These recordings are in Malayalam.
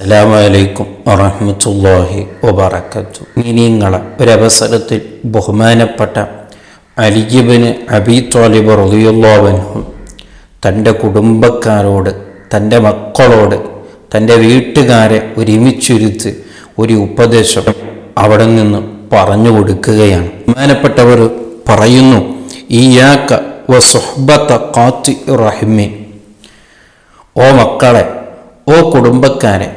അസ്സലാമു അലൈക്കും വറഹ്മത്തുള്ളാഹി വബറകാതുഹു. നിങ്ങളെ ഒരവസരത്തിൽ ബഹുമാനപ്പെട്ട അലി ഇബ്നു അബീ ത്വാലിബ് റളിയല്ലാഹു അൻഹു തൻ്റെ കുടുംബക്കാരോട്, തൻ്റെ മക്കളോട്, തൻ്റെ വീട്ടുകാരെ ഒരുമിച്ചിരുത്തി ഒരു ഉപദേശം അവിടെ നിന്ന് പറഞ്ഞു കൊടുക്കുകയാണ്. ബഹുമാനപ്പെട്ടവർ പറയുന്നു, ഇയ്യാക വസുഹ്ബത ഖാത്തി റഹിമീൻ. ഓ മക്കളെ, ഓ കുടുംബക്കാരെ,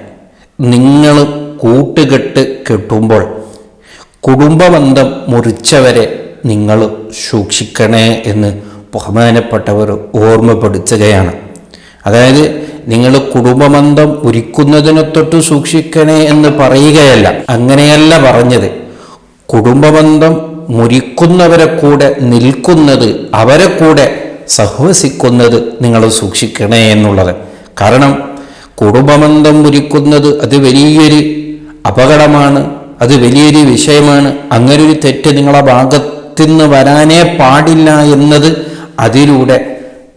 നിങ്ങൾ കൂട്ടുകെട്ട് കെട്ടുമ്പോൾ കുടുംബബന്ധം മുറിച്ചവരെ നിങ്ങൾ സൂക്ഷിക്കണേ എന്ന് ബഹുമാനപ്പെട്ടവർ ഓർമ്മപ്പെടുത്തുകയാണ്. അതായത് നിങ്ങൾ കുടുംബബന്ധം മുറിക്കുന്നതിനെ തൊട്ട് സൂക്ഷിക്കണേ എന്ന് പറയുകയല്ല, അങ്ങനെയല്ല പറഞ്ഞത്. കുടുംബബന്ധം മുറിക്കുന്നവരെ കൂടെ നിൽക്കുന്നത്, അവരെ കൂടെ സഹവസിക്കുന്നത് നിങ്ങൾ സൂക്ഷിക്കണേ എന്നുള്ളത്. കാരണം കുടുംബബന്ധം മുറിക്കുന്നത് അത് വലിയൊരു അപകടമാണ്, അത് വലിയൊരു വിഷയമാണ്. അങ്ങനൊരു തെറ്റ് നിങ്ങളെ ഭാഗത്തുനിന്ന് വരാനേ പാടില്ല എന്നത് അതിലൂടെ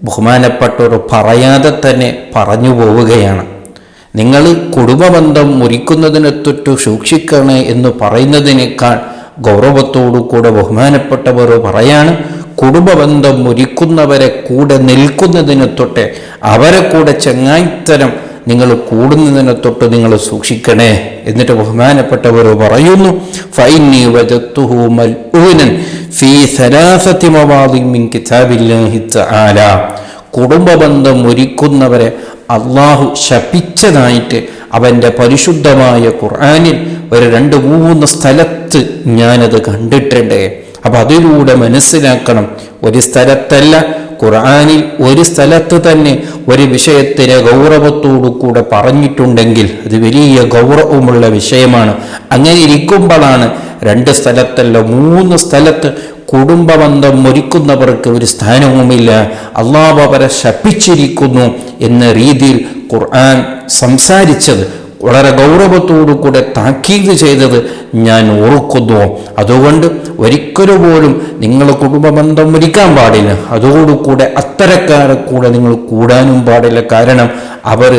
ബഹുമാനപ്പെട്ടവർ പറയാതെ തന്നെ പറഞ്ഞു പോവുകയാണ്. നിങ്ങൾ കുടുംബബന്ധം മുറിക്കുന്നതിനെ തൊട്ട് സൂക്ഷിക്കണേ എന്ന് പറയുന്നതിനേക്കാൾ ഗൗരവത്തോടു കൂടെ ബഹുമാനപ്പെട്ടവർ പറയാണ്, കുടുംബബന്ധം മുറിക്കുന്നവരെ കൂടെ നിൽക്കുന്നതിനെ തൊട്ട്, അവരെ കൂടെ ചങ്ങായിത്തരം നിങ്ങൾ കൂടുന്നതിനെ തൊട്ട് നിങ്ങൾ സൂക്ഷിക്കണേ. എന്നിട്ട് ബഹുമാനപ്പെട്ടവർ പറയുന്നു, ഫഇന്നി വജദ്തുഹു മൽഊനൻ ഫീ സലാസതി മവാദിൻ മിൻ കിതാബില്ലാഹി തആല. കുടുംബബന്ധം മുറിക്കുന്നവരെ അള്ളാഹു ശപിച്ചതായിട്ട് അവൻ്റെ പരിശുദ്ധമായ ഖുർആനിൽ ഒരു 2-3 സ്ഥലത്ത് ഞാനത് കണ്ടിട്ടുണ്ട്. അപ്പം അതിലൂടെ മനസ്സിലാക്കണം, ഒരു സ്ഥലത്തല്ല, ഖുർആനിൽ ഒരു സ്ഥലത്ത് തന്നെ ഒരു വിഷയത്തിനെ ഗൗരവത്തോടു കൂടെ പറഞ്ഞിട്ടുണ്ടെങ്കിൽ അത് വലിയ ഗൗരവമുള്ള വിഷയമാണ്. അങ്ങനെ ഇരിക്കുമ്പോഴാണ് 2 സ്ഥലത്തല്ല 3 സ്ഥലത്ത് കുടുംബബന്ധം മുറിക്കുന്നവർക്ക് ഒരു സ്ഥാനവുമില്ല, അള്ളാഹു അവരെ ശപിച്ചിരിക്കുന്നു എന്ന രീതിയിൽ ഖുർആൻ സംസാരിച്ചത്, വളരെ ഗൗരവത്തോടു കൂടെ താക്കീത് ചെയ്തത് ഞാൻ ഓർക്കുന്നു. അതുകൊണ്ട് ഒരിക്കലും പോലും നിങ്ങൾ കുടുംബബന്ധം മുറിക്കാൻ പാടില്ല. അതോടുകൂടെ അത്തരക്കാരെ കൂടെ നിങ്ങൾ കൂടാനും പാടില്ല. കാരണം അവർ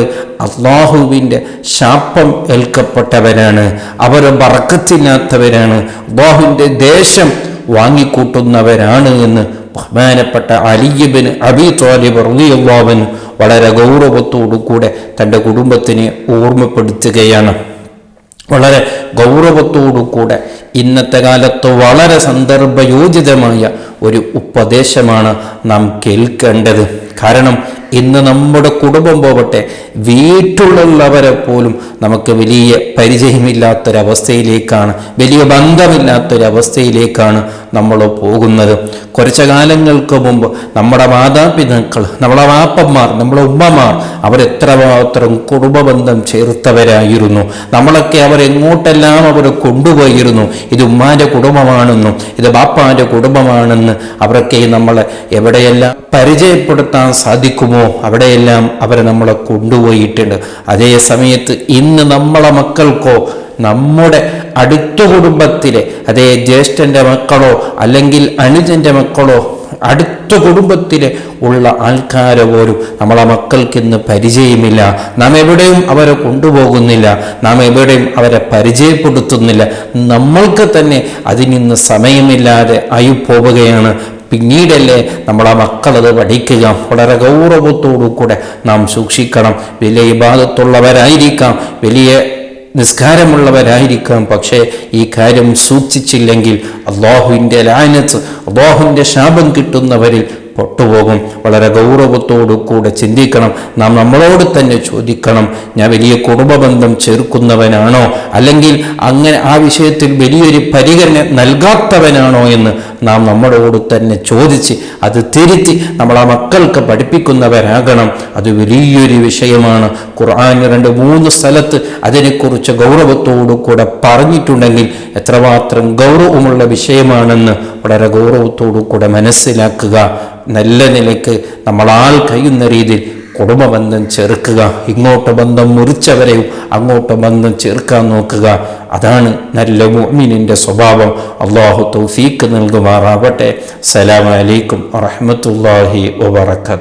അള്ളാഹുവിൻ്റെ ശാപം ഏൽക്കപ്പെട്ടവരാണ്, അവർ ബർക്കത്തില്ലാത്തവരാണ്, അള്ളാഹുവിൻ്റെ ദേശം വാങ്ങിക്കൂട്ടുന്നവരാണ് എന്ന് ബഹുമാനപ്പെട്ട അലി ഇബ്നു അബീ ത്വാലിബ് റളിയല്ലാഹു അൻഹു വളരെ ഗൗരവത്തോടു കൂടെ തൻ്റെ കുടുംബത്തിനെ ഓർമ്മപ്പെടുത്തുകയാണ്. വളരെ ഗൗരവത്തോടു കൂടെ ഇന്നത്തെ കാലത്ത് വളരെ സന്ദർഭയോജിതമായ ഒരു ഉപദേശമാണ് നാം കേൾക്കേണ്ടത്. കാരണം ഇന്ന് നമ്മുടെ കുടുംബം പോവട്ടെ, വീട്ടിലുള്ളവരെ പോലും നമുക്ക് വലിയ പരിചയമില്ലാത്തൊരവസ്ഥയിലേക്കാണ്, വലിയ ബന്ധമില്ലാത്തൊരവസ്ഥയിലേക്കാണ് നമ്മൾ പോകുന്നത്. കുറച്ച് കാലങ്ങൾക്ക് മുമ്പ് നമ്മുടെ മാതാപിതാക്കൾ, നമ്മളെ വാപ്പന്മാർ, നമ്മളെ ഉമ്മമാർ അവരെത്രമാത്രം കുടുംബബന്ധം ചേർത്തവരായിരുന്നു. നമ്മളൊക്കെ അവരെങ്ങോട്ടെല്ലാം അവർ കൊണ്ടുപോയിരുന്നു. ഇത് ഉമ്മാൻ്റെ കുടുംബമാണെന്നും ഇത് ബാപ്പാൻ്റെ കുടുംബമാണെന്ന് അവരൊക്കെ നമ്മളെ എവിടെയെല്ലാം പരിചയപ്പെടുത്താൻ സാധിക്കുമോ അവിടെയെല്ലാം അവരെ നമ്മളെ കൊണ്ടുപോയിട്ടുണ്ട്. അതേ സമയത്ത് ഇന്ന് നമ്മളെ മക്കൾക്കോ, നമ്മുടെ അടുത്ത കുടുംബത്തിലെ അതേ ജ്യേഷ്ഠൻ്റെ മക്കളോ അല്ലെങ്കിൽ അനുജൻ്റെ മക്കളോ, അടുത്ത കുടുംബത്തിലെ ഉള്ള ആൾക്കാരെ പോലും നമ്മളെ മക്കൾക്കിന്ന് പരിചയമില്ല. നാം എവിടെയും അവരെ കൊണ്ടുപോകുന്നില്ല, നാം എവിടെയും അവരെ പരിചയപ്പെടുത്തുന്നില്ല. നമ്മൾക്ക് തന്നെ അതിനിന്ന് സമയമില്ലാതെ ആയി പോവുകയാണ്. പിന്നീടല്ലേ നമ്മളെ മക്കളത് പഠിക്കുക. വളരെ ഗൗരവത്തോടു കൂടെ നാം സൂക്ഷിക്കണം. വലിയ ഇബാദത്തുള്ളവരായിരിക്കാം, വലിയ നിസ്കാരമുള്ളവരായിരിക്കാം, പക്ഷേ ഈ കാര്യം സൂക്ഷിച്ചില്ലെങ്കിൽ അള്ളാഹുവിൻ്റെ ലഅനത്ത്, അള്ളാഹുവിൻ്റെ ശാപം കിട്ടുന്നവരിൽ പൊട്ടുപോകും. വളരെ ഗൗരവത്തോടു കൂടെ ചിന്തിക്കണം. നാം നമ്മളോട് തന്നെ ചോദിക്കണം, ഞാൻ വലിയ കുടുംബബന്ധം ചേർക്കുന്നവനാണോ, അല്ലെങ്കിൽ അങ്ങനെ ആ വിഷയത്തിൽ വലിയൊരു പരിഗണന നൽകാത്തവനാണോ എന്ന് നാം നമ്മളോട് തന്നെ ചോദിച്ച് അത് തിരുത്തി നമ്മളെ മക്കൾക്ക് പഠിപ്പിക്കുന്നവരാകണം. അത് വലിയൊരു വിഷയമാണ്. ഖുർആൻ 2-3 സ്ഥലത്ത് അതിനെക്കുറിച്ച് ഗൗരവത്തോടു കൂടെ പറഞ്ഞിട്ടുണ്ടെങ്കിൽ എത്രമാത്രം ഗൗരവമുള്ള വിഷയമാണെന്ന് വളരെ ഗൗരവത്തോടു കൂടെ മനസ്സിലാക്കുക. നല്ല നിലയ്ക്ക് നമ്മളാൽ കഴിയുന്ന രീതിയിൽ കുടുംബബന്ധം ചേർക്കുക. ഇങ്ങോട്ട് ബന്ധം മുറിച്ചവരെയും അങ്ങോട്ട് ബന്ധം ചേർക്കാൻ നോക്കുക. അതാണ് നല്ല മുഅ്മിനിൻ്റെ സ്വഭാവം. അല്ലാഹു തൗഫീഖ് നൽകുമാറാവട്ടെ. അസ്സലാമു അലൈക്കും വറഹ്മത്തുള്ളാഹി വബറകാതുഹു.